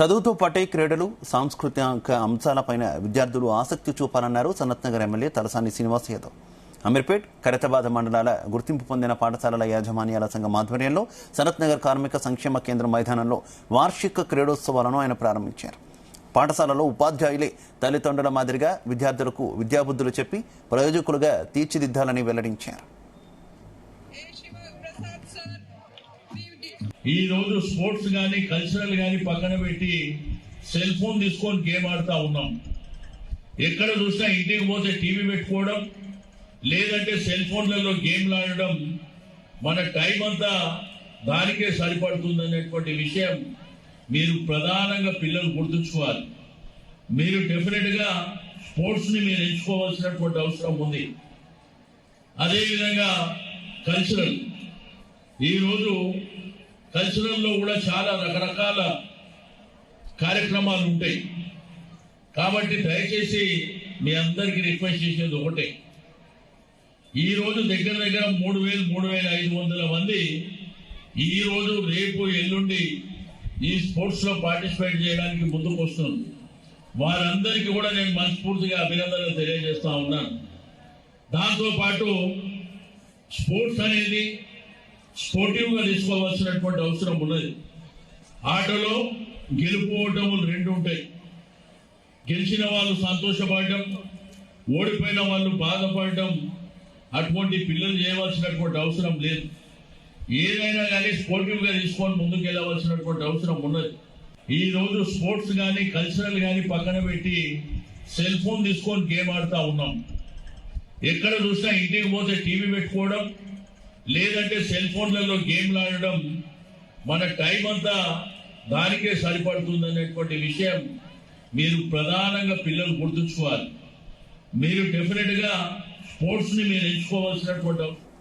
చదువుతో పాటే క్రీడలు సాంస్కృతిక అంశాలపైన విద్యార్థులు ఆసక్తి చూపాలన్నారు సనత్ నగర్ ఎమ్మెల్యే తలసాని శ్రీనివాస్ యాదవ్. అమీర్పేట్, ఖైరతాబాద్ మండలాల గుర్తింపు పొందిన పాఠశాలల యాజమాన్యాల సంఘం ఆధ్వర్యంలో సనత్ నగర్ కార్మిక సంక్షేమ కేంద్రం మైదానంలో వార్షిక క్రీడోత్సవాలను ఆయన ప్రారంభించారు. పాఠశాలలో ఉపాధ్యాయులే తల్లిదండ్రుల మాదిరిగా విద్యార్థులకు విద్యాబుద్ధులు చెప్పి ప్రయోజకులుగా తీర్చిదిద్దాలని వెల్లడించారు. ఈ రోజు స్పోర్ట్స్ గానీ కల్చరల్ గానీ పక్కన పెట్టి సెల్ ఫోన్ తీసుకొని గేమ్ ఆడుతా ఉన్నాం. ఎక్కడ చూసినా ఇంటికి పోతే టీవీ పెట్టుకోవడం, లేదంటే సెల్ ఫోన్లలో గేమ్లు ఆడడం, మన టైం అంతా దానికే సరిపడుతుందనేటువంటి విషయం మీరు ప్రధానంగా పిల్లలు గుర్తుంచుకోవాలి. మీరు డెఫినెట్ గా స్పోర్ట్స్ ని మీరు ఎంచుకోవాల్సినటువంటి అవసరం ఉంది. అదేవిధంగా కల్చరల్, ఈరోజు కల్చరల్లో కూడా చాలా రకరకాల కార్యక్రమాలు ఉంటాయి. కాబట్టి దయచేసి మీ అందరికీ రిక్వెస్ట్ చేసేది ఒకటే, ఈ రోజు దగ్గర 3,500 మంది ఈ రోజు రేపు ఎల్లుండి ఈ స్పోర్ట్స్ లో పార్టిసిపేట్ చేయడానికి ముందుకు వస్తుంది. వారందరికీ కూడా నేను మనస్ఫూర్తిగా అభినందనలు తెలియజేస్తా ఉన్నాను. దాంతో పాటు స్పోర్ట్స్ అనేది స్పోర్టివ్ గా తీసుకోవాల్సినటువంటి అవసరం ఉన్నది. ఆటలో గెలుపు ఓటములు రెండు ఉంటాయి. గెలిచిన వాళ్ళు సంతోషపడడం, ఓడిపోయిన వాళ్ళు బాధపడడం, అటువంటి పిల్లలు చేయవలసినటువంటి అవసరం లేదు. ఏదైనా కానీ స్పోర్టివ్ గా తీసుకొని ముందుకు వెళ్ళవలసినటువంటి అవసరం ఉన్నది. ఈ రోజు స్పోర్ట్స్ గానీ కల్చరల్ గానీ పక్కన పెట్టి సెల్ ఫోన్ తీసుకొని గేమ్ ఆడుతా ఉన్నాం. ఎక్కడ చూసినా ఇంటికి పోతే టీవీ పెట్టుకోవడం, లేదంటే సెల్ ఫోన్లలో గేమ్లు ఆడడం, మన టైం అంతా దానికే సరిపడుతుందనేటువంటి విషయం మీరు ప్రధానంగా పిల్లలు గుర్తుంచుకోవాలి. మీరు డెఫినెట్ గా స్పోర్ట్స్ ని మీరు ఎంచుకోవాల్సినటువంటి